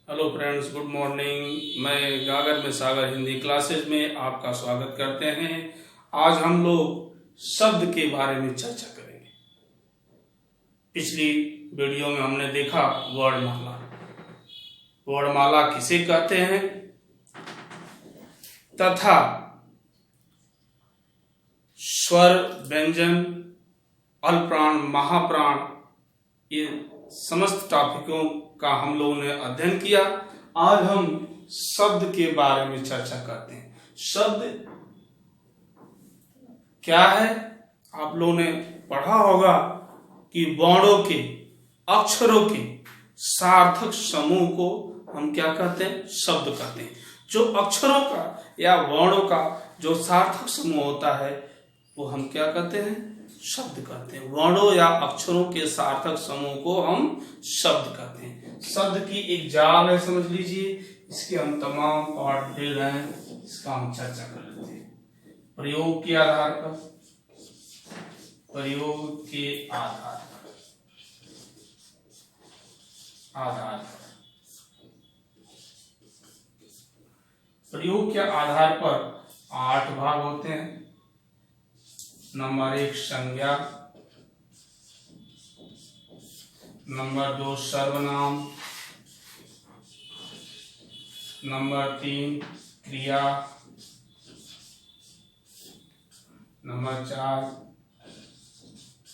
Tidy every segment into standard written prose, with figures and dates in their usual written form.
Hello friends, good morning. मैं गागर में सागर हिंदी क्लासेस में आपका स्वागत करते हैं। आज हम लोग शब्द के बारे में चर्चा करेंगे। पिछली वीडियो में हमने देखा वर्णमाला। वर्णमाला किसे कहते हैं तथा स्वर, व्यंजन, अल्पप्राण, महाप्राण, ये समस्त टॉपिकों का हम लोगों ने अध्ययन किया। आज हम शब्द के बारे में चर्चा करते हैं। शब्द क्या है? आप लोगों ने पढ़ा होगा कि वर्णों के, अक्षरों के सार्थक समूह को हम क्या कहते हैं? शब्द कहते हैं। जो अक्षरों का या वर्णों का जो सार्थक समूह होता है वो हम क्या कहते हैं? शब्द कहते हैं। वर्णों या अक्षरों के सार्थक समूह को हम शब्द कहते हैं। शब्द की एक जाल है, समझ लीजिए। इसके हम तमाम पार्ट दे रहे हैं, इसका हम चर्चा कर लेते हैं। प्रयोग के आधार पर, प्रयोग के आधार प्रयोग के आधार पर 8 भाग होते हैं। नंबर 1 संज्ञा, नंबर 2 सर्वनाम, नंबर 3 क्रिया, नंबर 4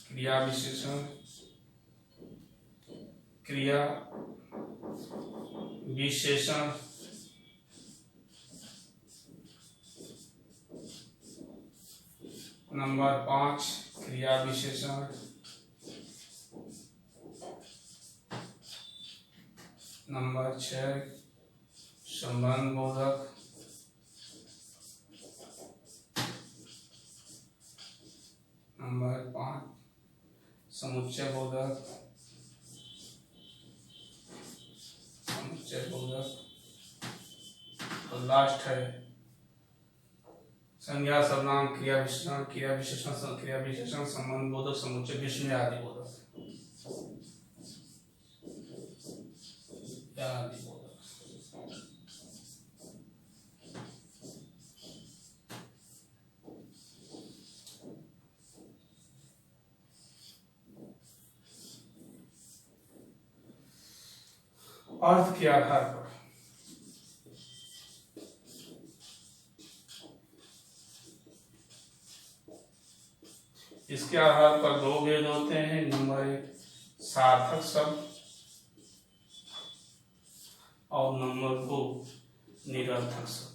क्रिया विशेषण, क्रिया विशेषण, नंबर 5 क्रिया विशेषण, नंबर 6 संबंध बोधक, नंबर 5 समुच्चय बोधक, और लास्ट है संज्ञा, सर्वनाम, क्रिया विशेषण, क्रिया विशेषण, संबंध बोधक, समुच्चय, विस्मय आदि बोधक। अर्थ के आधार पर इसके आधार पर 2 भेद होते हैं। नंबर 1 सार्थक शब्द और नंबर 2 निरर्थक शब्द।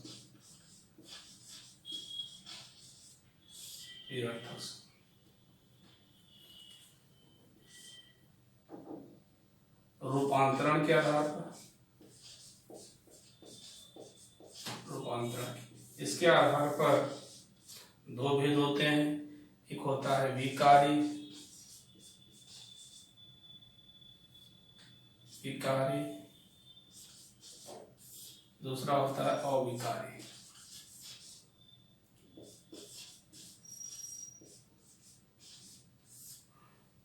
रूपांतरण के आधार पर, इसके आधार पर 2 भेद होते हैं। एक होता है विकारी, दूसरा होता है अविकारी।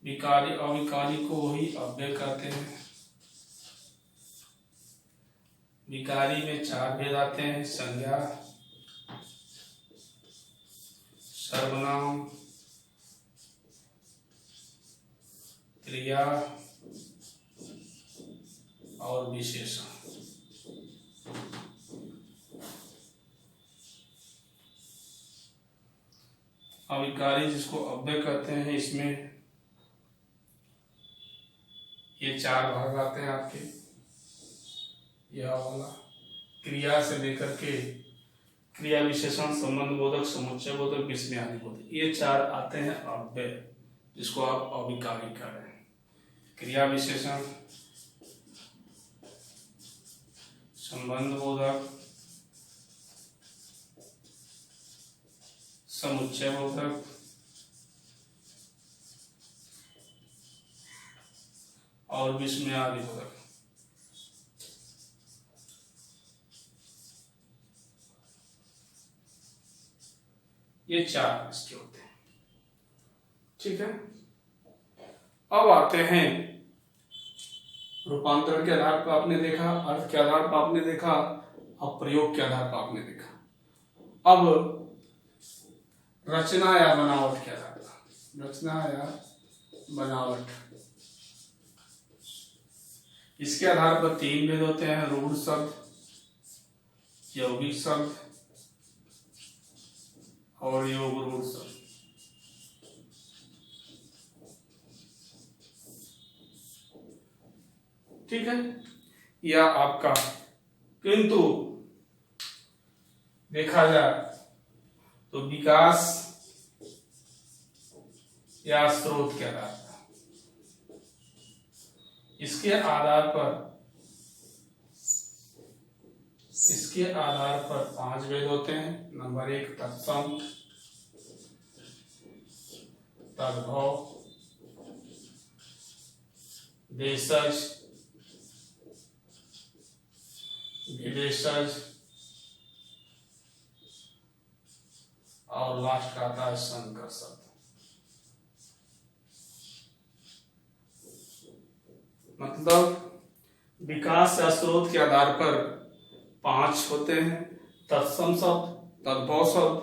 विकारी अविकारी को वही अव्यय कहते हैं। विकारी में 4 भेद आते हैं। संज्ञा, सर्वनाम, क्रिया और विशेषण। अविकारी जिसको अव्यय कहते हैं, इसमें ये 4 भाग आते हैं आपके। यह वाला क्रिया से लेकर के क्रिया विशेषण, संबंध बोधक, समुच्चय बोधक, विस्मय आदि बोधक, ये 4 आते हैं अव्यय, जिसको आप अविकारी कह रहे हैं। क्रिया विशेषण, संबंध बोधक, समुच्चय बोधक और विस्मय आदि बोधक। ये 4 इसके होते हैं। ठीक है, अब आते हैं रूपांतरण के आधार पर आपने देखा, अर्थ के आधार पर आपने देखा, अब प्रयोग के आधार पर आपने देखा। अब रचना या बनावट के आधार पर, रचना या बनावट, इसके आधार पर तीन भेद होते हैं, रूढ़ शब्द, यौगिक शब्द और योग रूढ़ शब्द। ठीक है, यह आपका, किंतु देखा जाए तो विकास या स्रोत के आधार पर, इसके आधार पर 5 भेद होते हैं। नंबर 1 तत्सम, तद्भव, देशज, विदेशज और लास्ट का आता है संकर शब्द। मतलब विकास या स्रोत के आधार पर 5 होते हैं, तत्सम शब्द, तद्भव शब्द,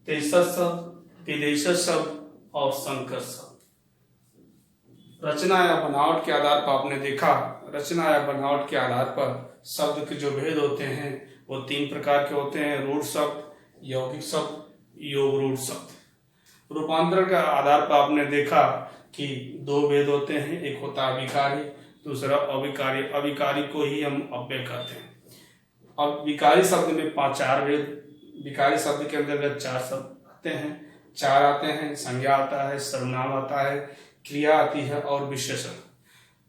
देशज शब्द, विदेशज शब्द और संकर शब्द। रचना या बनावट के आधार पर आपने देखा, रचना या बनावट के आधार पर शब्द के जो भेद होते हैं वो 3 प्रकार के होते हैं, रूढ़ शब्द, यौगिक शब्द, योग रूढ़ शब्द। रूपांतरण के आधार पर आपने देखा कि 2 भेद होते हैं, एक होता है विकारी, दूसरा अविकारी। अविकारी को ही हम अव्यय कहते हैं। अब विकारी शब्द में 4 भेद, विकारी शब्द के अंतर्गत 4 शब्द आते हैं, 4 आते हैं, संज्ञा आता है, सर्वनाम आता है, क्रिया आती है और विशेषण।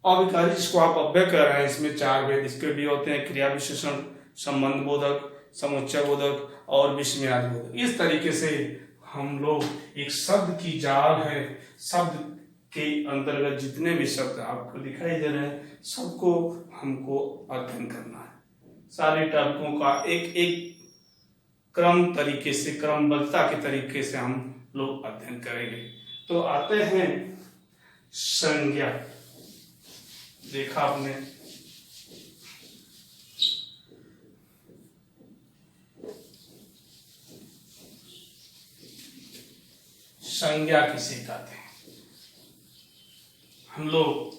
अविकारी जिसको आप अव्यय कह रहे हैं, इसमें 4 भेद इसके भी होते हैं, क्रिया विशेषण, संबंध बोधक, समुच्चय बोधक और विस्मयादि बोधक। इस तरीके से हम लोग एक शब्द की जाल है, शब्द के अंतर्गत जितने भी शब्द आपको दिखाई दे रहे हैं सबको हमको अध्ययन करना है। सारे टर्कों का एक एक क्रम तरीके से, क्रमबद्धता के तरीके से हम लोग अध्ययन करेंगे। तो आते हैं संज्ञा। देखा आपने, संज्ञा किसे कहते हैं? हम लोग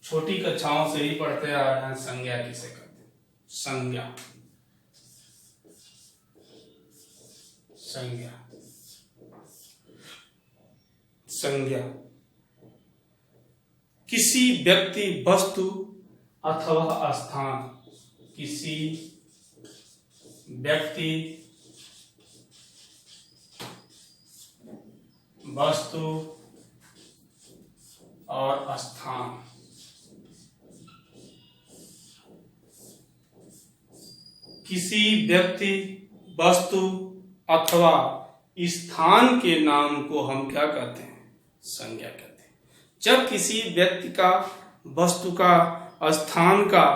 छोटी कक्षाओं से ही पढ़ते आ रहे हैं, संज्ञा किसे कहते हैं? संज्ञा, संज्ञा, संज्ञा किसी व्यक्ति, वस्तु अथवा स्थान, किसी व्यक्ति, वस्तु और स्थान, किसी व्यक्ति, वस्तु अथवा स्थान के नाम को हम क्या कहते हैं? संज्ञा कहते हैं। जब किसी व्यक्ति का, वस्तु का, स्थान का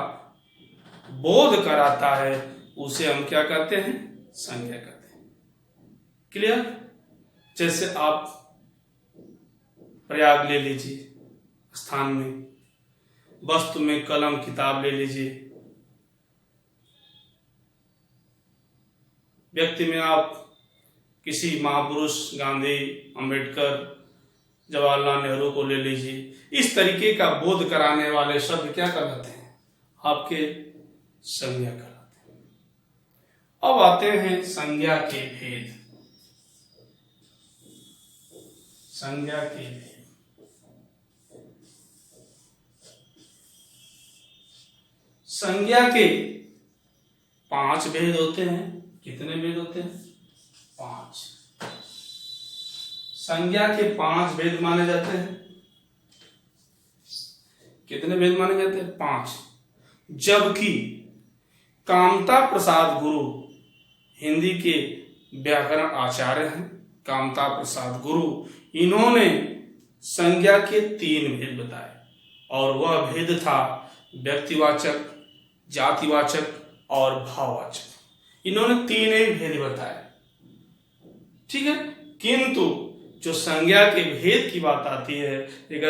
बोध कराता है उसे हम क्या कहते हैं? संज्ञा कहते हैं। क्लियर? जैसे आप प्रयाग ले लीजिए, स्थान में, वस्तु में कलम किताब ले लीजिए, व्यक्ति में आप किसी महापुरुष गांधी, अंबेडकर, जवाहरलाल नेहरू को ले लीजिए। इस तरीके का बोध कराने वाले शब्द क्या कहलाते हैं? आपके संज्ञा कहलाते हैं। अब आते हैं संज्ञा के भेद। संज्ञा के भेद, संज्ञा के 5 भेद होते हैं। कितने भेद होते हैं? 5। संज्ञा के 5 भेद माने जाते हैं। कितने भेद माने जाते हैं? 5। जबकि कामता प्रसाद गुरु हिंदी के व्याकरण आचार्य हैं, कामता प्रसाद गुरु, इन्होंने संज्ञा के 3 भेद बताए और वह भेद था व्यक्तिवाचक, जातिवाचक और भाववाचक। इन्होंने 3 ही भेद बताए। ठीक है, किंतु जो संज्ञा के भेद की बात आती है, एक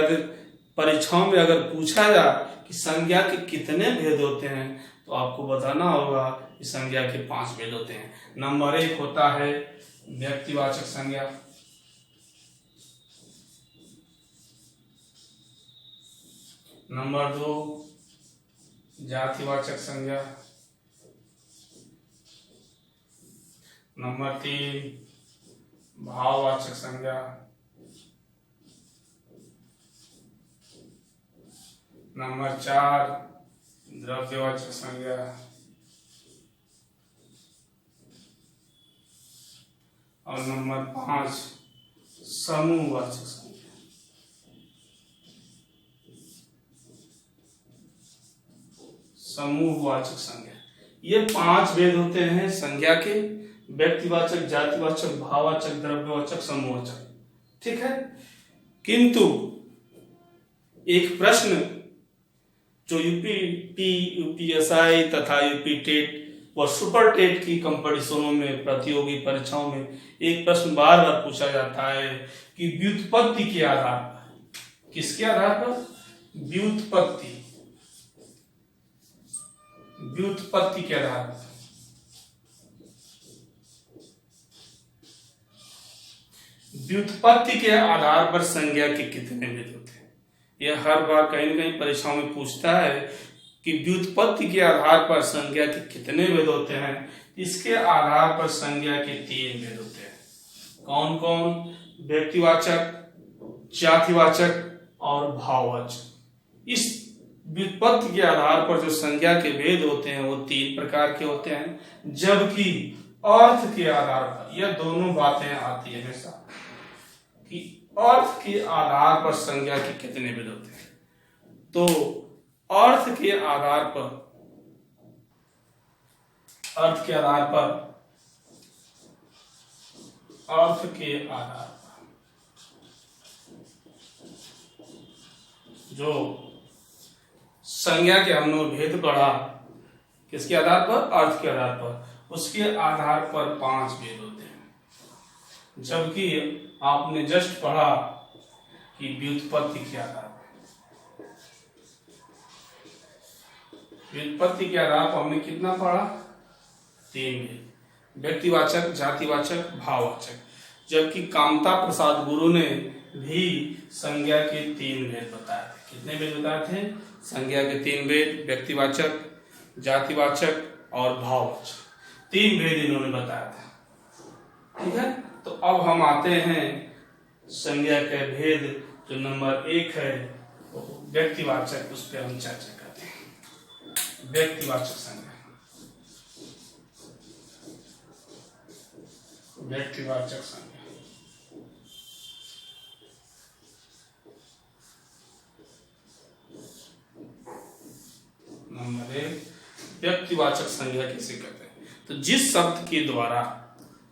परीक्षाओं में अगर पूछा जाए कि संज्ञा के कितने भेद होते हैं, तो आपको बताना होगा कि संज्ञा के 5 भेद होते हैं। नंबर 1 होता है व्यक्तिवाचक संज्ञा, नंबर 2 जातिवाचक संज्ञा, नंबर 3 भाववाचक संज्ञा, नंबर 4 द्रव्यवाचक संज्ञा, और नंबर 5 समूहवाचक संज्ञा। समूहवाचक संज्ञा, ये 5 भेद होते हैं संज्ञा के, व्यक्तिवाचक, जातिवाचक, भाववाचक, द्रव्यवाचक, समूहवाचक। ठीक है, किंतु एक प्रश्न जो यूपीएसआई तथा यूपी टेट व सुपर टेट की कंपटीशनों में, प्रतियोगी परीक्षाओं में एक प्रश्न बार बार पूछा जाता है कि व्युत्पत्ति के आधार पर, किसके आधार पर? व्युत्पत्ति, व्युत्पत्ति के आधार पर। व्युत्पत्ति के आधार पर संज्ञा के कितने भेद होते हैं? यह हर बार कहीं न कहीं परीक्षाओं में पूछता है कि व्युत्पत्ति के आधार पर संज्ञा के कितने भेद होते हैं। इसके आधार पर संज्ञा के 3 भेद होते हैं। कौन कौन? व्यक्तिवाचक, जातिवाचक और भाववाचक। इस व्युत्पत्ति के आधार पर जो संज्ञा के भेद होते हैं वो 3 प्रकार के होते हैं, जबकि अर्थ के आधार पर यह दोनों बातें आती है हमेशा कि अर्थ के आधार पर संज्ञा के कितने भेद होते हैं। तो अर्थ के आधार पर, अर्थ के आधार पर, अर्थ के आधार पर जो संज्ञा के हमने भेद पढ़ा, किसके आधार पर? अर्थ के आधार पर। उसके आधार पर 5 भेद होते हैं, जबकि आपने जस्ट पढ़ा कि व्युत्पत्ति के आधार पर, व्युत्पत्ति के आधार पर हमने कितना पढ़ा? 3 भेद, व्यक्तिवाचक, जातिवाचक, भाववाचक। जबकि कामता प्रसाद गुरु ने भी संज्ञा के 3 भेद बताए थे। कितने भेद बताए थे? संज्ञा के 3 भेद, व्यक्तिवाचक, जातिवाचक और भाववाचक। 3 भेद इन्होंने बताया था। ठीक है, तो अब हम आते हैं संज्ञा के भेद जो नंबर 1 है व्यक्तिवाचक, उस पर हम चर्चा करते हैं। व्यक्तिवाचक संज्ञा, व्यक्तिवाचक संज्ञा। नंबर 1 व्यक्तिवाचक संज्ञा किसे कहते हैं? तो जिस शब्द के द्वारा,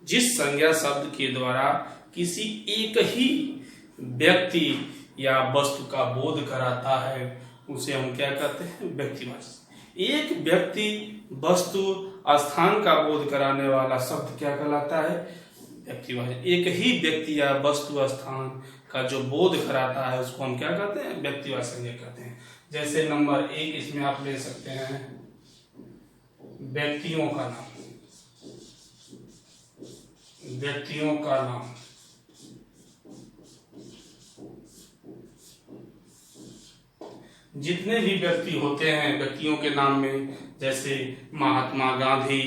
जिस संज्ञा शब्द के द्वारा किसी एक ही व्यक्ति या वस्तु का बोध कराता है उसे हम क्या कहते हैं? व्यक्तिवाचक। एक व्यक्ति, वस्तु, स्थान का बोध कराने वाला शब्द क्या कहलाता है? व्यक्तिवाचक। एक ही व्यक्ति या वस्तु, स्थान का जो बोध कराता है उसको हम क्या कहते हैं? व्यक्तिवाचक संज्ञा कहते हैं। जैसे नंबर 1 इसमें आप ले सकते हैं व्यक्तियों का नाम, व्यक्तियों का नाम। जितने भी व्यक्ति होते हैं व्यक्तियों के नाम में, जैसे महात्मा गांधी,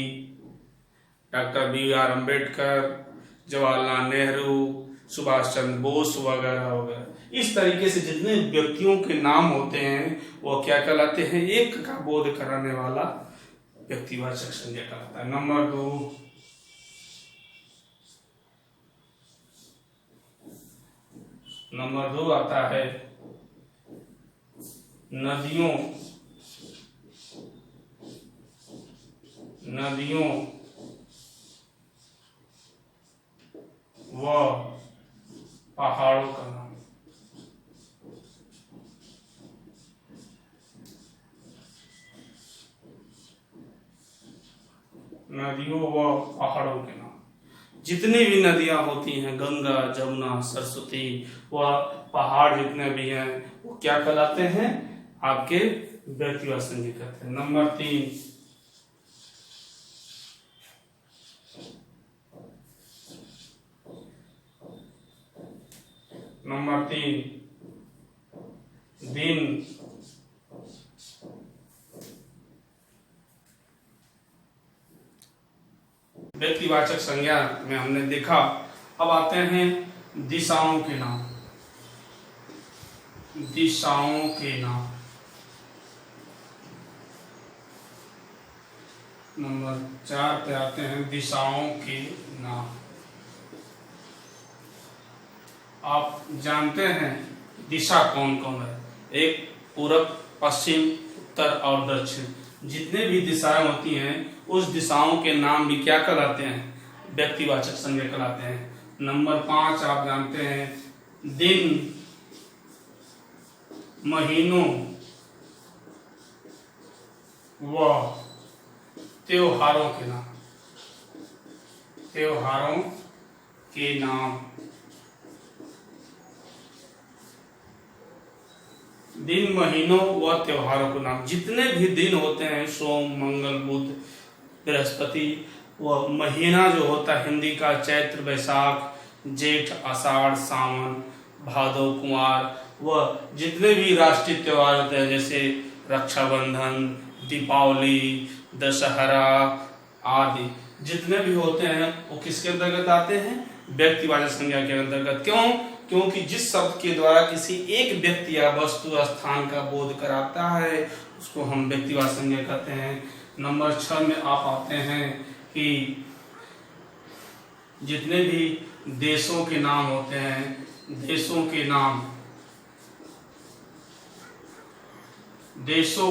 डॉक्टर बी.आर. अम्बेडकर, जवाहरलाल नेहरू, सुभाष चंद्र बोस वगैरह वगैरह, इस तरीके से जितने व्यक्तियों के नाम होते हैं वो क्या कहलाते हैं? एक का बोध कराने वाला व्यक्तिवाचक संज्ञा कहलाता है। नंबर 2 नंबर 2 आता है नदियों, नदियों व पहाड़ों का नाम। नदियों व पहाड़ों के नाम। जितनी भी नदियां होती हैं, गंगा, जमुना, सरस्वती व पहाड़ जितने भी हैं वो क्या कहलाते हैं? आपके व्यक्तिवाचक संज्ञा कहते हैं। नंबर 3, दिन, व्यक्तिवाचक संज्ञा में हमने देखा। अब आते हैं दिशाओं के नाम। दिशाओं के नाम नंबर 4 पे आते हैं दिशाओं के नाम। आप जानते हैं दिशा कौन कौन है? एक पूरब, पश्चिम, उत्तर और दक्षिण। जितने भी दिशाएं होती हैं उस दिशाओं के नाम भी क्या कहलाते हैं? व्यक्तिवाचक संज्ञा कहलाते हैं। नंबर 5 आप जानते हैं दिन, महीनों व त्योहारों के नाम। त्योहारों के नाम। दिन, महीनों व त्योहारों के नाम। जितने भी दिन होते हैं, सोम, मंगल, बुध, बृहस्पति, व महीना जो होता है हिंदी का चैत्र, वैशाख, जेठ, आषाढ़, सावन, भादव, कुमार, व जितने भी राष्ट्रीय त्योहार होते हैं जैसे रक्षाबंधन, दीपावली, दशहरा आदि जितने भी होते हैं वो किसके अंतर्गत आते हैं? व्यक्तिवाचक संज्ञा के अंतर्गत। क्यों? क्योंकि जिस शब्द के द्वारा किसी एक व्यक्ति या वस्तु स्थान का बोध कराता है उसको हम व्यक्तिवाचक संज्ञा कहते हैं। नंबर 6 में आप आते हैं कि जितने भी देशों के नाम होते हैं, देशों के नाम, देशों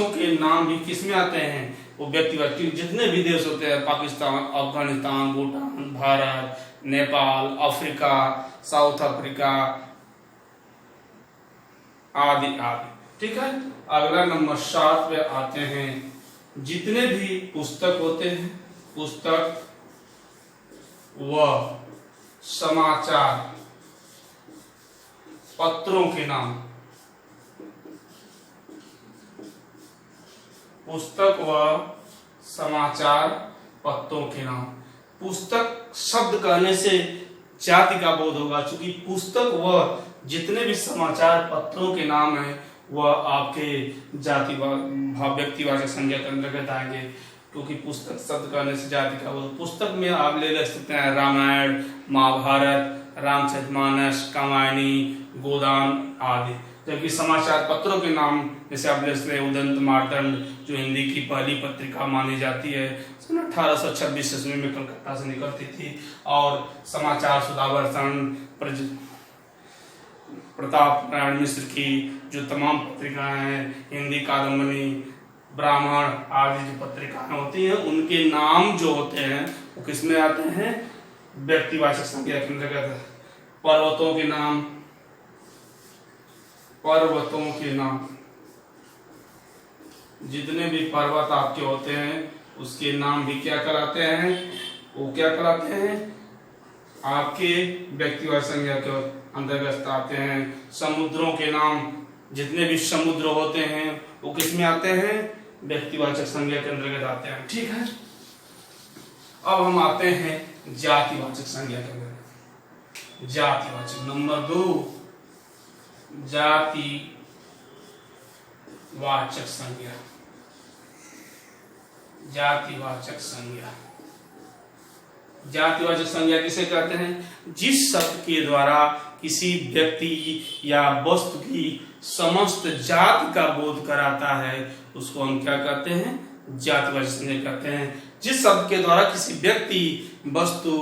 के नाम भी किसमें आते हैं? वो व्यक्तिवाचक। जितने भी देश होते हैं, Pakistan, Afghanistan, Bhutan, Bharat, Nepal, Africa, south Africa आदि आदि। ठीक है। अगला नंबर 7 पे आते हैं जितने भी पुस्तक होते हैं, पुस्तक व समाचार पत्रों के नाम। पुस्तक व समाचार पत्रों के नाम। पुस्तक शब्द कहने से जाति का बोध होगा, क्योंकि पुस्तक व जितने भी समाचार पत्रों के नाम हैं वह आपके जाति व्यक्तिवाचक संज्ञा के अंतर्गत आएंगे, क्योंकि पुस्तक शब्द कहने से जाति का बोध। पुस्तक में आप ले सकते हैं रामायण, महाभारत, रामचरितमानस, कामायनी, गोदान आदि। जबकि समाचार पत्रों के नाम जैसे आप ले सकते हैं उदंत मार्तंड, जो हिंदी की पहली पत्रिका मानी जाती है, 1826 ईस्वी में कलकत्ता से निकलती थी। और समाचार सुधावर्षण, प्रताप नारायण मिश्र की जो तमाम पत्रिकाएं हैं, हिंदी कादम्बनी, ब्राह्मण आदि जो पत्रिकाएं होती हैं उनके नाम जो होते हैं वो किसमें आते हैं? व्यक्तिवाचक संज्ञा के अंतर्गत। पर्वतों के नाम, पर्वतों के नाम, जितने भी पर्वत आपके होते हैं उसके नाम भी क्या कराते हैं? वो क्या कराते हैं? आपके व्यक्तिवाचक संज्ञा के अंतर्गत आते हैं। समुद्रों के नाम, जितने भी समुद्र होते हैं वो किसमें आते हैं? व्यक्तिवाचक संज्ञा के अंतर्गत आते हैं। ठीक है। अब हम आते हैं जातिवाचक संज्ञा के अंतर्गत। जातिवाचक नंबर 2, जातिवाचक संज्ञा। जातिवाचक संज्ञा। जातिवाचक संज्ञा किसे कहते हैं? जिस शब्द के द्वारा किसी व्यक्ति या वस्तु की समस्त जाति का बोध कराता है उसको हम क्या कहते हैं? जातिवाचक संज्ञा कहते हैं। जिस शब्द के द्वारा किसी व्यक्ति वस्तु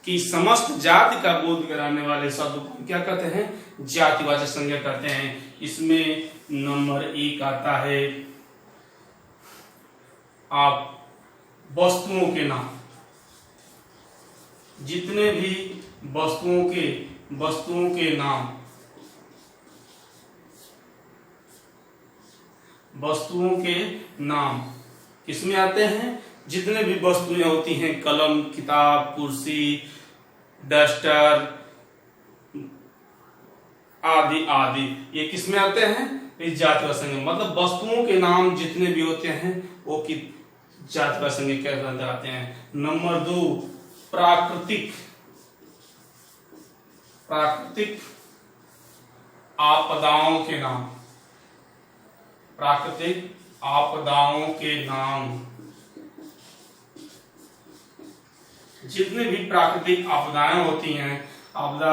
की समस्त जाति का बोध कराने वाले शब्द को क्या कहते हैं? जातिवाचक संज्ञा कहते हैं। इसमें नंबर 1 आता है आप वस्तुओं के नाम। जितने भी वस्तुओं के नाम, वस्तुओं के नाम किसमें आते हैं? जितने भी वस्तुएं होती हैं, कलम, किताब, कुर्सी, डस्टर आदि आदि, ये किसमें आते हैं? इस जातिवाचक संज्ञा मतलब वस्तुओं के नाम जितने भी होते हैं वो कि जातिवाचक संज्ञा के अंदर आते हैं। नंबर 2 प्राकृतिक आपदाओं के नाम। प्राकृतिक आपदाओं के नाम, जितने भी प्राकृतिक आपदाएं होती हैं, आपदा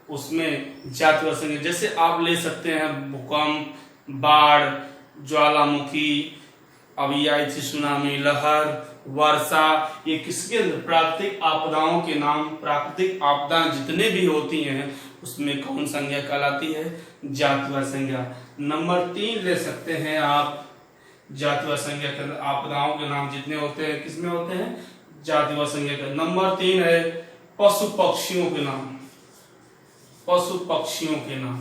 उसमें जातिवाचक संज्ञा, जैसे आप ले सकते हैं भूकंप, बाढ़, ज्वालामुखी, अभी आई थी सुनामी, लहर, वर्षा, ये किसके प्राकृतिक आपदाओं के नाम। प्राकृतिक आपदाएं जितने भी होती हैं उसमें कौन संज्ञा कहलाती है? जातिवाचक संज्ञा। नंबर 3 ले सकते हैं आप जातिवाचक संज्ञा के अंदर आपदाओं के नाम जितने होते हैं किसमें होते हैं? जातिवाचक संज्ञा का। नंबर 3 है पशु पक्षियों के नाम। पशु पक्षियों के नाम,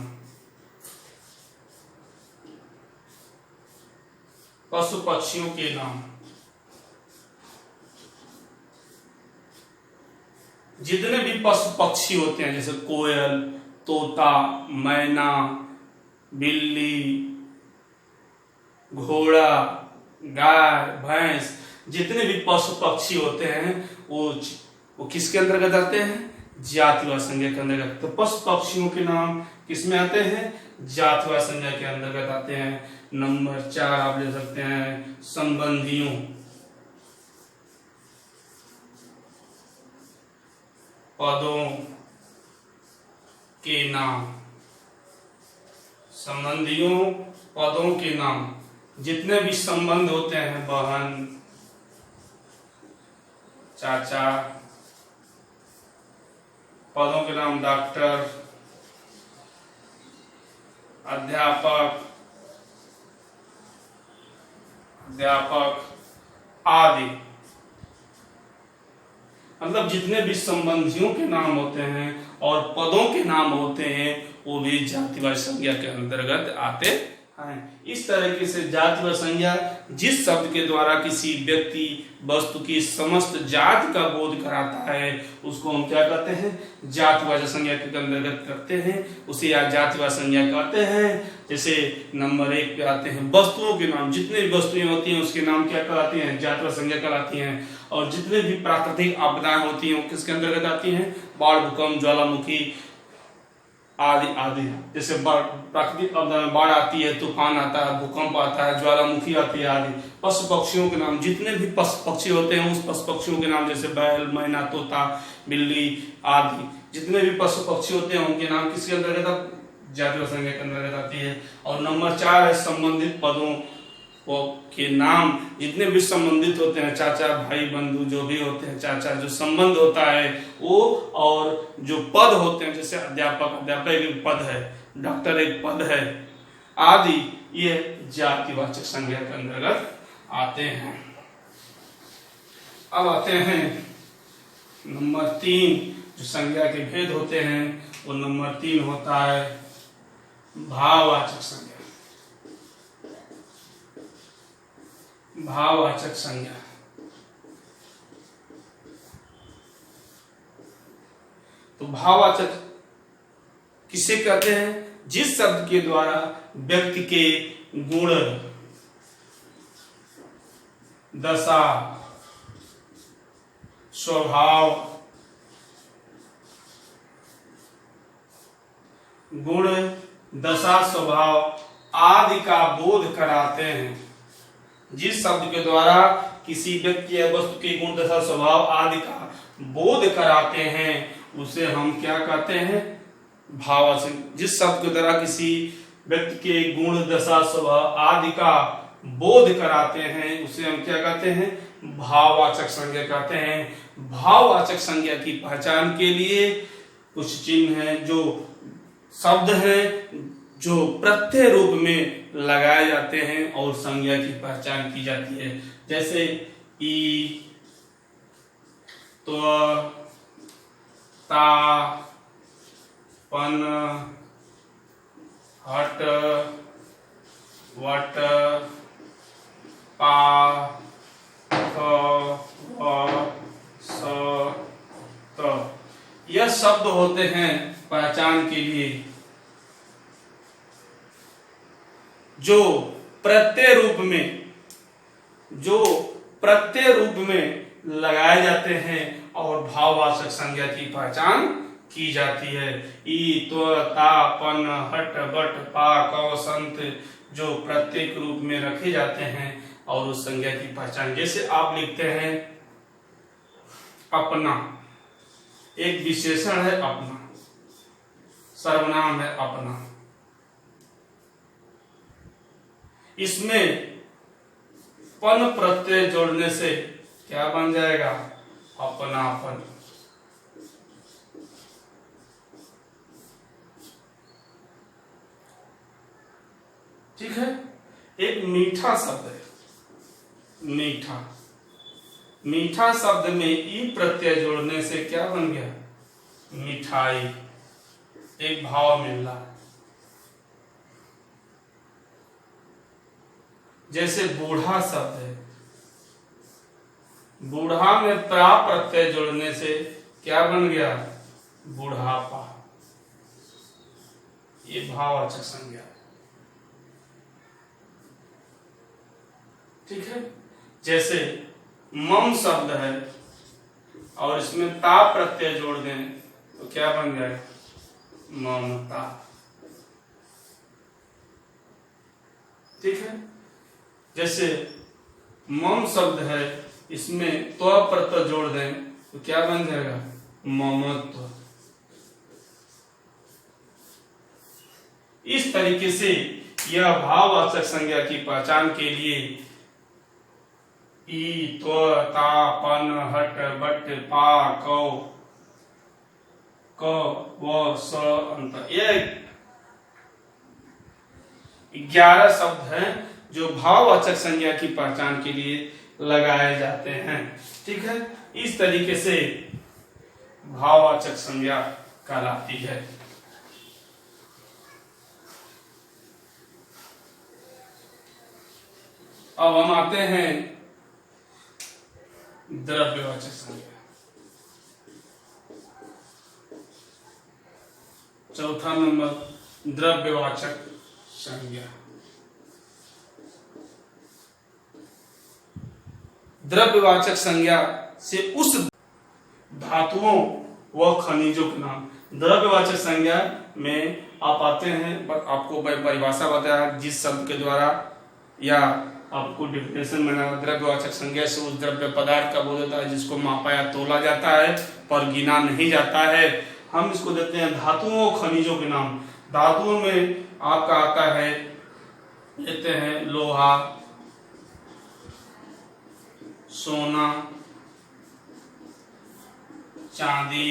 पशु पक्षियों के नाम, जितने भी पशु पक्षी होते हैं जैसे कोयल, तोता, मैना, बिल्ली, घोड़ा, गाय, भैंस, जितने भी पशु पक्षी होते हैं वो किसके अंतर्गत आते हैं? जातिवाचक संज्ञा के अंतर्गत। तो पशु पक्षियों के नाम किसमें आते हैं? जातिवाचक संज्ञा के अंतर्गत आते हैं। नंबर 4 आप ले सकते हैं संबंधियों, पदों के नाम। संबंधियों, पदों के नाम, जितने भी संबंध होते हैं, बहन, चाचा, पदों के नाम डॉक्टर, अध्यापक आदि, मतलब जितने भी संबंधियों के नाम होते हैं और पदों के नाम होते हैं वो भी जातिवाचक संज्ञा के अंतर्गत आते हैं। इस तरीके से जातिवाचक संज्ञा जिस शब्द के द्वारा किसी व्यक्ति वस्तु की समस्त जाति का बोध कराता है उसको हम क्या कहते हैं? जातिवाचक संज्ञा के अंतर्गत करते हैं, उसे जातिवाचक संज्ञा कहते हैं। जैसे नंबर 1 पे आते हैं वस्तुओं के नाम, जितने भी वस्तुएं होती हैं उसके नाम क्या कहलाती हैं? जातिवाचक संज्ञा कहलाती हैं। और जितने भी प्राकृतिक आपदाएं होती हैं वो किसके अंतर्गत आती हैं? बाढ़, भूकंप, ज्वालामुखी आदि आदि। जैसे प्राकृतिक आपदा में बाढ़ आती है, तूफान आता है, भूकंप आता है, ज्वालामुखी आती है आदि। पशु पक्षियों के नाम, जितने भी पशु पक्षी होते हैं उस पशु पक्षियों के नाम जैसे बैल, मैना, तोता, बिल्ली आदि, जितने भी पशु पक्षी होते हैं उनके नाम किसके अंतर्गत? जातिवाचक संज्ञा के अंतर्गत आती है। और नंबर 4 है संबंधित पदों के नाम, जितने भी संबंधित होते हैं, चाचा, भाई, बंधु, जो भी होते हैं, चाचा जो संबंध होता है वो, और जो पद होते हैं जैसे अध्यापक एक पद है, डॉक्टर एक पद है आदि, ये जातिवाचक संज्ञा के अंतर्गत आते हैं। अब आते हैं नंबर 3, जो संज्ञा के भेद होते हैं वो नंबर 3 होता है भाववाचक संज्ञा। भाववाचक संज्ञा, तो भाववाचक किसे कहते हैं? जिस शब्द के द्वारा व्यक्ति के गुण, दशा, स्वभाव, गुण, दशा, स्वभाव आदि का बोध कराते हैं। जिस शब्द के द्वारा किसी व्यक्ति या वस्तु के गुण, दशा, स्वभाव आदि का बोध कराते हैं उसे हम क्या कहते हैं? भाववाचक। जिस शब्द के द्वारा किसी व्यक्ति के गुण, दशा, स्वभाव आदि का बोध कराते हैं उसे हम क्या कहते हैं? भाववाचक संज्ञा कहते हैं। भाववाचक संज्ञा की पहचान के लिए कुछ चिन्ह हैं, जो शब्द हैं जो प्रत्यय रूप में लगाए जाते हैं और संज्ञा की पहचान की जाती है। जैसे ई, तो, ता, पन, हट, वट, पा, ख, व, स, त, यह शब्द होते हैं पहचान के लिए। जो प्रत्यय रूप में लगाए जाते हैं और भाववाचक संज्ञा की पहचान की जाती है। ई, त्व, ता, पन, हट, बट, पा, कौ, संत जो प्रत्येक रूप में रखे जाते हैं और उस संज्ञा की पहचान, जैसे आप लिखते हैं अपना, एक विशेषण है अपना, सर्वनाम है अपना, इसमें पन प्रत्यय जोड़ने से क्या बन जाएगा? अपनापन। ठीक है। एक मीठा शब्द है, मीठा शब्द में ई प्रत्यय जोड़ने से क्या बन गया? मिठाई। एक भाव मिल रहा है। जैसे बूढ़ा शब्द है, बूढ़ा में प्रा प्रत्यय जोड़ने से क्या बन गया? बुढ़ापा। ये भाववाचक संज्ञा है। ठीक है। जैसे मम शब्द है और इसमें ता प्रत्यय जोड़ दें तो क्या बन जाए? ममता। ठीक है। जैसे मम शब्द है, इसमें त्व प्रत्यय जोड़ दें तो क्या बन जाएगा? ममत्व। इस तरीके से यह भाववाचक संज्ञा की पहचान के लिए ई, त्व, ता, पन, हट, बट, पा, कौ, क, व, स, अंत, ये 11 शब्द हैं जो भाववाचक संज्ञा की पहचान के लिए लगाए जाते हैं। ठीक है। इस तरीके से भाववाचक संज्ञा कहलाती है। अब हम आते हैं द्रव्यवाचक संज्ञा। चौथा नंबर द्रव्यवाचक संज्ञा। द्रव्यवाचक संज्ञा से उस धातुओं व खनिजों के नाम। द्रव्यवाचक संज्ञा में आप आते हैं, पर आपको परिभाषा बताया जिस शब्द के द्वारा या आपको डिफिनेशन बना। द्रव्यवाचक संज्ञा से उस द्रव्य पदार्थ का बोध होता है जिसको मापा या तोला जाता है पर गिना नहीं जाता है। हम इसको देते हैं धातुओं और खनिजों के नाम। धातुओं में आपका आता है, लेते हैं लोहा, सोना, चांदी,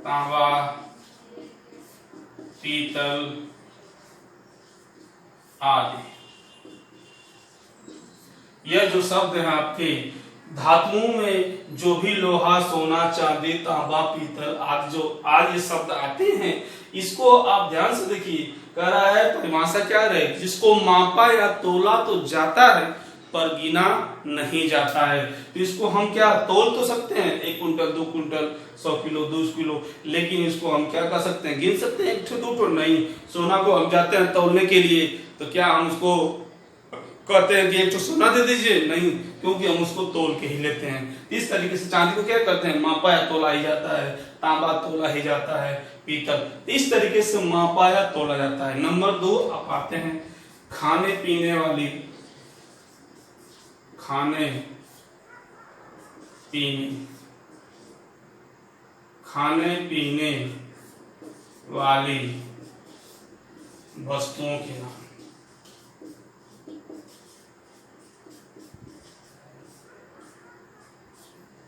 तांबा, पीतल आदि। यह जो शब्द है आपके धातुओं में, जो भी लोहा, सोना, चांदी, तांबा, पीतल आदि जो आज ये शब्द आते हैं, इसको आप ध्यान से देखिए। कह रहा है परिभाषा क्या रहे? जिसको मापा या तोला तो जाता है पर गिना नहीं जाता है। तो इसको हम क्या तोल तो सकते हैं, 1 कुंटल, 2 कुंटल, 100 किलो, 200 किलो, लेकिन इसको हम क्या कर सकते हैं? गिन सकते हैं 1 ठो 2 ठो नहीं। सोना को हम जाते हैं तोलने के लिए तो क्या हम उसको कहते हैं कि 1 ठो सोना दे दीजिए? नहीं, क्योंकि हम उसको तोल के ही लेते हैं। इस तरीके से चांदी को क्या करते हैं? मापा या तोला ही जाता है। तांबा तोला ही जाता है। पीतल इस तरीके से मापा या तोला जाता है। नंबर 2 आप आते हैं खाने पीने वाली, खाने पीने वाली वस्तुओं के नाम।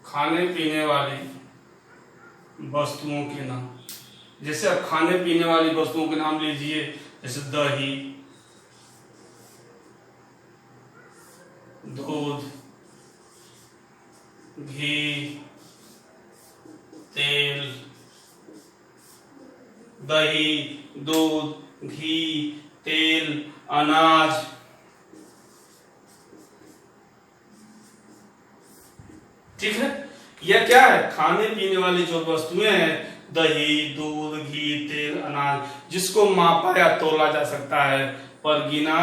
खाने पीने वाली वस्तुओं के नाम। जैसे आप खाने पीने वाली वस्तुओं के नाम लीजिए, जैसे दही, दूध, घी, तेल, दही, दूध, घी, तेल, अनाज, ठीक है। यह क्या है? खाने पीने वाली जो वस्तुएं हैं, दही, दूध, घी, तेल, अनाज, जिसको मापा या तोला जा सकता है पर गिना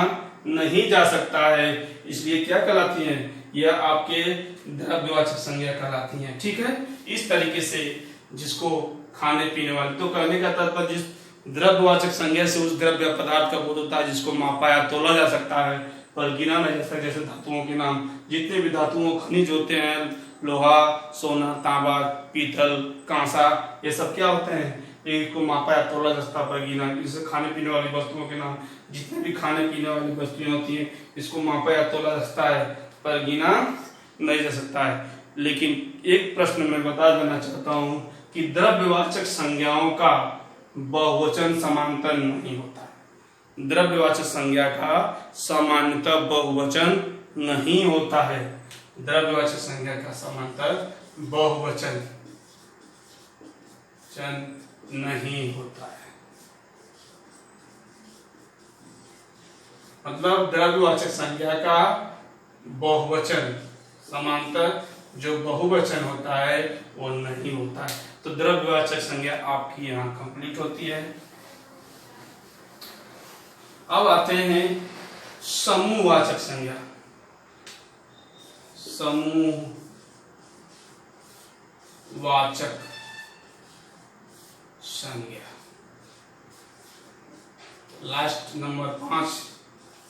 नहीं जा सकता है, इसलिए क्या कहलाती हैं? यह आपके द्रव्यवाचक संज्ञा कहलाती हैं। ठीक है, इस तरीके से जिसको खाने पीने वाले, तो कहने का तात्पर्य जिस द्रव्यवाचक संज्ञा से उस द्रव्य पदार्थ का बोध होता है जिसको मापा या तोला जा सकता है पर गिना नहीं जा सकता। जैसे धातुओं के नाम, जितने भी धातुओं खनिज होते हैं, लोहा, सोना, तांबा, पीतल, कांसा, ये सब क्या होते हैं? एक को मापा या तोला जा सकता पर गिना। जैसे खाने पीने वाली वस्तुओं के नाम, जितने भी खाने पीने वाली वस्तुएं होती हैं इसको मापा या तोला जा सकता है पर गिना नहीं जा सकता है। लेकिन एक प्रश्न मैं बता देना चाहता हूं कि द्रव्यवाचक संज्ञाओं का बहुवचन समांतर नहीं होता है। द्रव्यवाचक संज्ञा का सामान्यतः बहुवचन नहीं होता है। द्रव्यवाचक संज्ञा का समांतर बहुवचन नहीं होता है। मतलब द्रव्यवाचक संज्ञा का बहुवचन समांतर जो बहुवचन होता है वो नहीं होता है। तो द्रव्यवाचक संज्ञा आपकी यहाँ कंप्लीट होती है। अब आते हैं समूहवाचक संज्ञा। समूहवाचक संज्ञा लास्ट नंबर 5।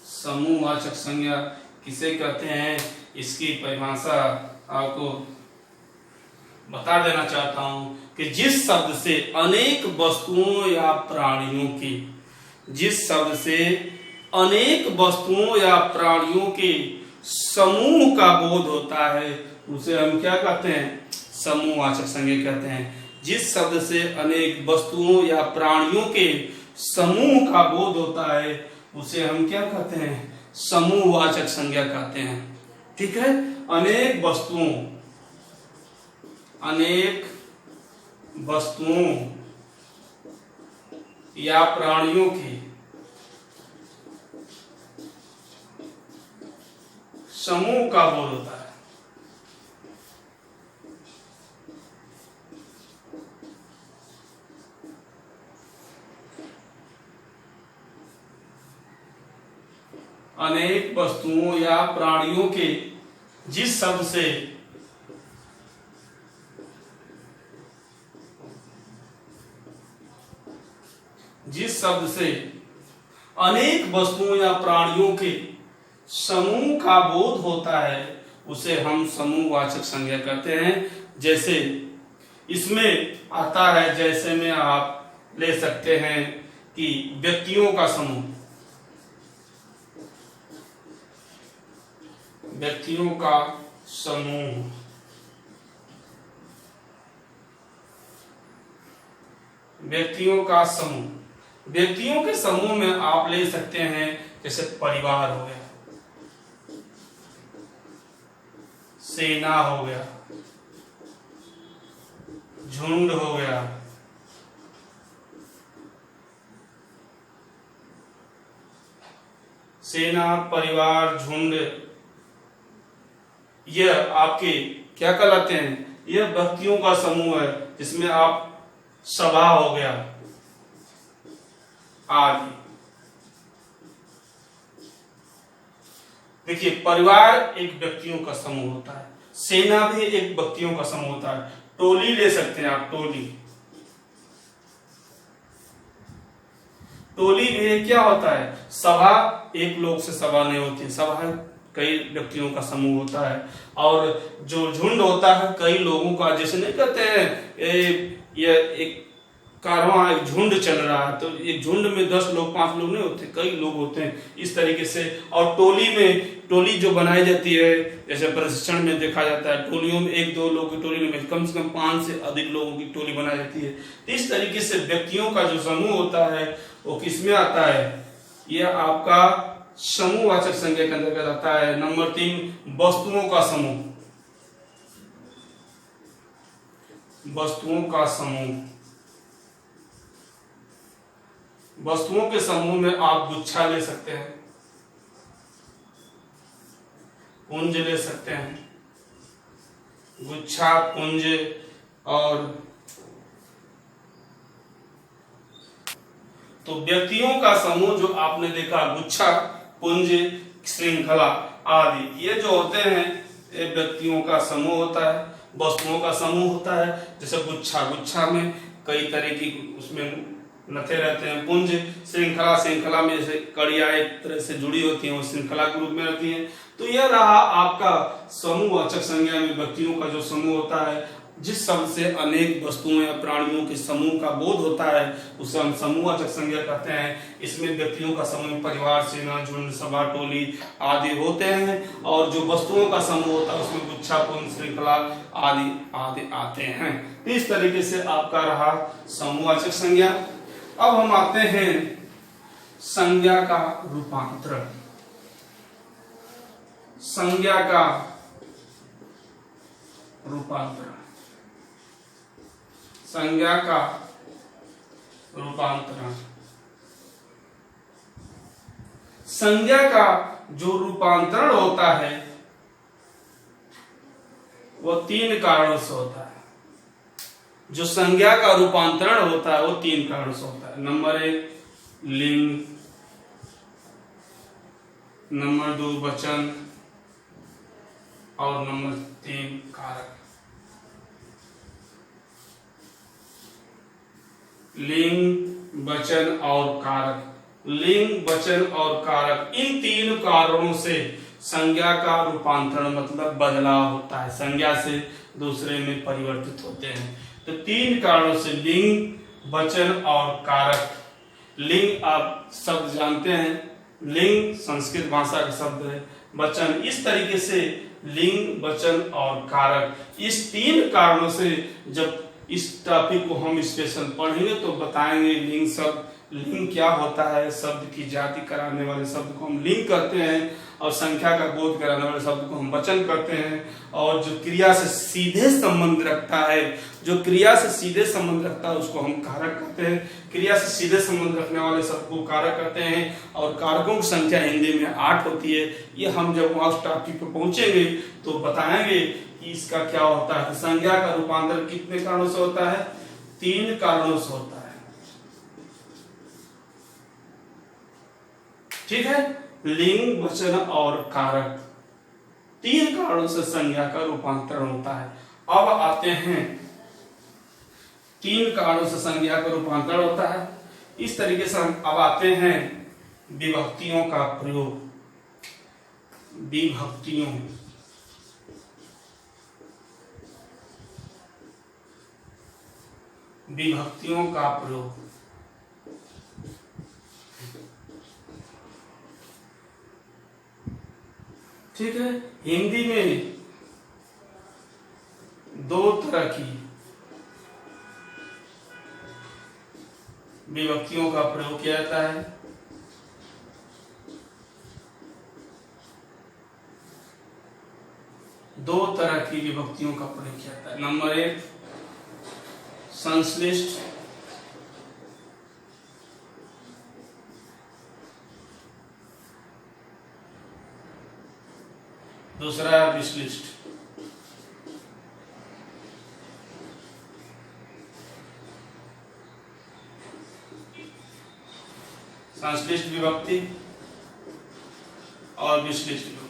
समूहवाचक संज्ञा किसे कहते हैं, इसकी परिभाषा आपको बता देना चाहता हूं कि जिस शब्द से अनेक वस्तुओं या प्राणियों की, जिस शब्द से अनेक वस्तुओं या प्राणियों के समूह का बोध होता है उसे हम क्या कहते हैं? समूहवाचक संज्ञा कहते हैं। जिस शब्द से अनेक वस्तुओं या प्राणियों के समूह का बोध होता है उसे हम क्या कहते हैं? समूहवाचक संज्ञा कहते हैं। ठीक है, अनेक वस्तुओं या प्राणियों के समूह का बोध होता है। अनेक वस्तुओं या प्राणियों के जिस शब्द से अनेक वस्तुओं या प्राणियों के समूह का बोध होता है उसे हम समूहवाचक संज्ञा कहते हैं। जैसे इसमें आता है, जैसे में आप ले सकते हैं कि व्यक्तियों का समूह, व्यक्तियों का समूह, व्यक्तियों का समूह, व्यक्तियों के समूह में आप ले सकते हैं जैसे परिवार हो गया, सेना हो गया, झुंड हो गया, सेना, परिवार, झुंड, यह आपके क्या कहलाते हैं? यह व्यक्तियों का समूह है जिसमें आप सभा हो गया आदि। देखिए, परिवार एक व्यक्तियों का समूह होता है, सेना भी एक व्यक्तियों का समूह होता है, टोली ले सकते हैं आप, टोली भी क्या होता है? सभा एक लोग से सभा नहीं होती, सभा कई व्यक्तियों का समूह होता है। और जो झुंड होता है कई लोगों का, जैसे नहीं कहते हैं ये एक कारवां, एक झुंड चल रहा है, तो एक झुंड में 10 लोग 5 लोग नहीं होते, कई लोग होते हैं इस तरीके से। और टोली जो बनाई जाती है, जैसे प्रशिक्षण में देखा जाता है, टोलियों में 1-2 लोगों की टोली में कम से कम 5 से अधिक लोगों की टोली बनाई जाती है। इस तरीके से व्यक्तियों का जो समूह होता है वो किसमें आता है? यह आपका समूहवाचक संज्ञा के अंतर्गत आता है। नंबर 3, वस्तुओं का समूह, वस्तुओं का समूह, वस्तुओं के समूह में आप गुच्छा ले सकते हैं, पुंज ले सकते हैं, गुच्छा, पुंज और तो व्यक्तियों का समूह जो आपने देखा, गुच्छा, पुंज, श्रृंखला आदि, ये जो होते हैं ये व्यक्तियों का समूह होता है, वस्तुओं का समूह होता है। जैसे गुच्छा, गुच्छा में कई तरह की उसमें नथे रहते हैं। पुंज, श्रृंखला, श्रृंखला में जैसे कड़ियां एक तरह से जुड़ी होती हैं, वो श्रृंखला के रूप में रहती हैं। तो यह रहा आपका समूह वाचक संज्ञा में व्यक्तियों का जो समूह होता है। जिस शब्द से अनेक वस्तुओं या प्राणियों के समूह का बोध होता है उसे हम समूहवाचक संज्ञा कहते हैं। इसमें व्यक्तियों का समूह परिवार, सेना, झुंड, सभा, टोली आदि होते हैं, और जो वस्तुओं का समूह होता है उसमें गुच्छा, पुंज, श्रृंखला आदि आदि आते हैं। तो इस तरीके से आपका रहा समूहवाचक संज्ञा। अब हम आते हैं संज्ञा का रूपांतरण। संज्ञा का रूपांतरण, संज्ञा का रूपांतरण। संज्ञा का जो रूपांतरण होता है वो 3 कारणों से होता है। जो संज्ञा का रूपांतरण होता है वो 3 कारणों से होता है। नंबर 1 लिंग, नंबर 2 वचन, और नंबर 3 कारक। लिंग, वचन और कारक। लिंग, वचन और कारक, इन 3 कारणों से संज्ञा का रूपांतरण मतलब बदलाव होता है, संज्ञा से दूसरे में परिवर्तित होते हैं। तो 3 कारणों से लिंग, वचन और कारक। लिंग आप शब्द जानते हैं, लिंग संस्कृत भाषा का शब्द है। वचन, इस तरीके से लिंग, वचन और कारक, इस 3 कारणों से जब इस टॉपिक को हम स्पेशल पढ़ेंगे तो बताएंगे लिंग शब्द, लिंग क्या होता है, शब्द की जाति कराने वाले शब्द को हम लिंग कहते हैं, और संख्या का बोध कराने वाले शब्द को हम वचन कहते हैं, और जो क्रिया से सीधे संबंध रखता है, जो क्रिया से सीधे संबंध रखता है उसको हम कारक कहते हैं। क्रिया से सीधे संबंध रखने वाले शब्द को कारक कहते हैं, और कारकों की संख्या हिंदी में 8 होती है। ये हम जब वहां उस टॉपिक पे पहुंचेंगे तो बताएंगे कि इसका क्या होता है। संज्ञा का रूपांतरण कितने कारणों से होता है? 3 कारणों से होता है। ठीक है, लिंग, वचन और कारक, 3 कारणों से संज्ञा का रूपांतरण होता है। अब आते हैं 3 कारणों से संज्ञा का रूपांतरण होता है, इस तरीके से हम अब आते हैं विभक्तियों का प्रयोग। विभक्तियों, विभक्तियों का प्रयोग। ठीक है, हिंदी में 2 तरह की विभक्तियों का प्रयोग किया जाता है। दो तरह की विभक्तियों का प्रयोग किया जाता है। नंबर 1 संश्लिष्ट, दूसरा विश्लिष्ट। संश्लिष्ट विभक्ति और विश्लिष्ट विभक्ति।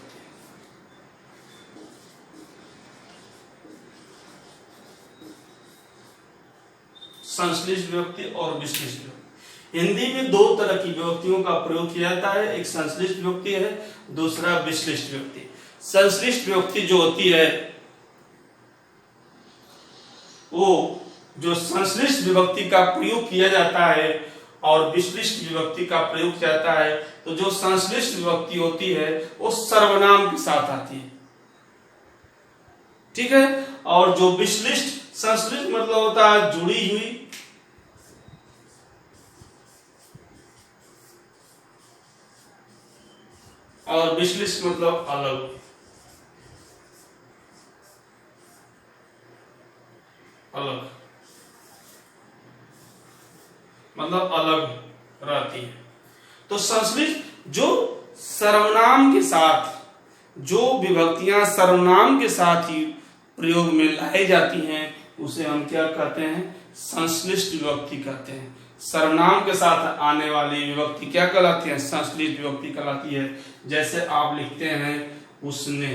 संश्लिष्ट विभक्ति और विश्लिष्ट विभक्ति। हिंदी में 2 तरह की विभक्तियों का प्रयोग किया जाता है, एक संश्लिष्ट विभक्ति है, दूसरा विश्लिष्ट विभक्ति। संश्लिष्ट विभक्ति जो होती है वो जो संश्लिष्ट विभक्ति का प्रयोग किया जाता है और विश्लिष्ट विभक्ति का प्रयोग किया जाता है, तो जो संश्लिष्ट विभक्ति होती है वो सर्वनाम के साथ आती है। ठीक है, और जो विश्लिष्ट, संश्लिष्ट मतलब होता है जुड़ी हुई, और विश्लिष्ट मतलब अलग। अलग मतलब अलग रहती है। तो संश्लिष्ट जो सर्वनाम के साथ, जो विभक्तियां सर्वनाम के साथ ही प्रयोग में लाई जाती हैं उसे हम क्या कहते हैं? संश्लिष्ट विभक्ति कहते हैं। सर्वनाम के साथ आने वाली विभक्ति क्या कहलाती है? संश्लिष्ट विभक्ति कहलाती है। जैसे आप लिखते हैं उसने,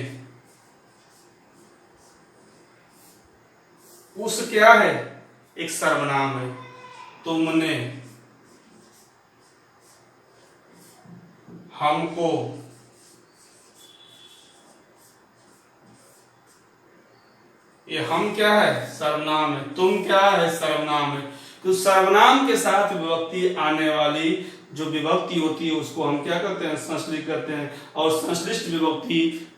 उस क्या है? एक सर्वनाम है। तुमने, हमको, ये हम क्या है? सर्वनाम है। तुम क्या है? सर्वनाम है। तो सर्वनाम के साथ विभक्ति आने वाली जो विभक्ति होती है उसको हम क्या करते हैं? संश्लिष्ट करते हैं। और संश्लिष्ट विभक्ति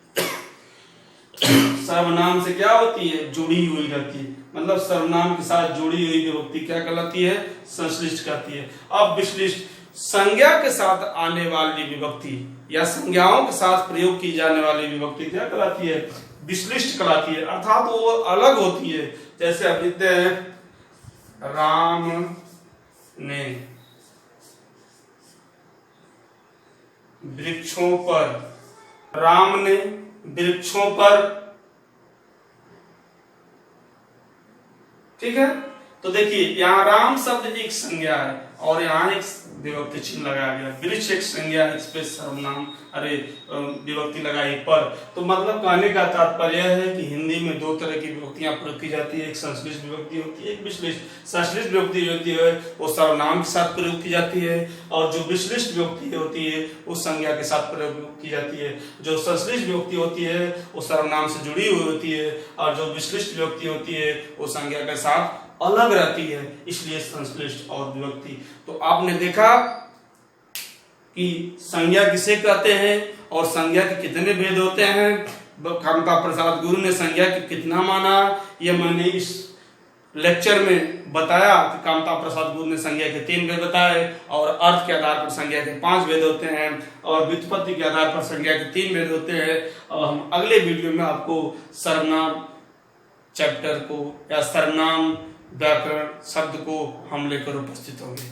सर्वनाम से क्या होती है? जुड़ी हुई रहती है। मतलब सर्वनाम के साथ जुड़ी हुई विभक्ति क्या कहलाती है? संश्लिष्ट कहती है। अब विश्लिष्ट, संज्ञा के साथ आने वाली विभक्ति या संज्ञाओं के साथ प्रयोग की जाने वाली विभक्ति क्या कहलाती है? विश्लिष्ट कहलाती है। अर्थात वो अलग होती है। जैसे आप लिखते हैं राम ने वृक्षों पर, राम ने वृक्षों पर, ठीक है। तो देखिए यहाँ राम शब्द एक संज्ञा है और यहाँ एक विभक्ति चिन्ह लगाया गया। वृक्ष एक संज्ञा, इस पे सर्वनाम विभक्ति लगाई पर। तो मतलब कहने का तात्पर्य है कि हिंदी में दो तरह की विभक्तियां प्रयोग की जाती है। एक संश्लिष्ट विभक्ति होती है, एक विश्लिष्ट। संश्लिष्ट विभक्ति होती है वो सर्वनाम के साथ प्रयोग की जाती है, और जो विश्लिष्ट विभक्ति होती है वो संज्ञा के साथ प्रयोग की जाती है। जो संश्लिष्ट विभक्ति होती है वो सर्वनाम से जुड़ी हुई होती है, और जो विश्लिष्ट विभक्ति होती है वो संज्ञा के साथ अलग रहती है, इसलिए संश्लिष्ट और विभक्ति। तो आपने देखा कि संज्ञा किसे कहते हैं और संज्ञा के कितने भेद होते हैं। कामता प्रसाद गुरु ने संज्ञा के कितना माना, यह मैंने इस लेक्चर में बताया कि कामता प्रसाद गुरु ने संज्ञा के 3 भेद बताए, और अर्थ के आधार पर संज्ञा के 5 भेद होते हैं, और व्युत्पत्ति के आधार पर संज्ञा के 3 भेद होते हैं। और हम अगले वीडियो में आपको सर्वनाम चैप्टर को या सर्वनाम व्याकरण शब्द को हम लेकर उपस्थित होंगे।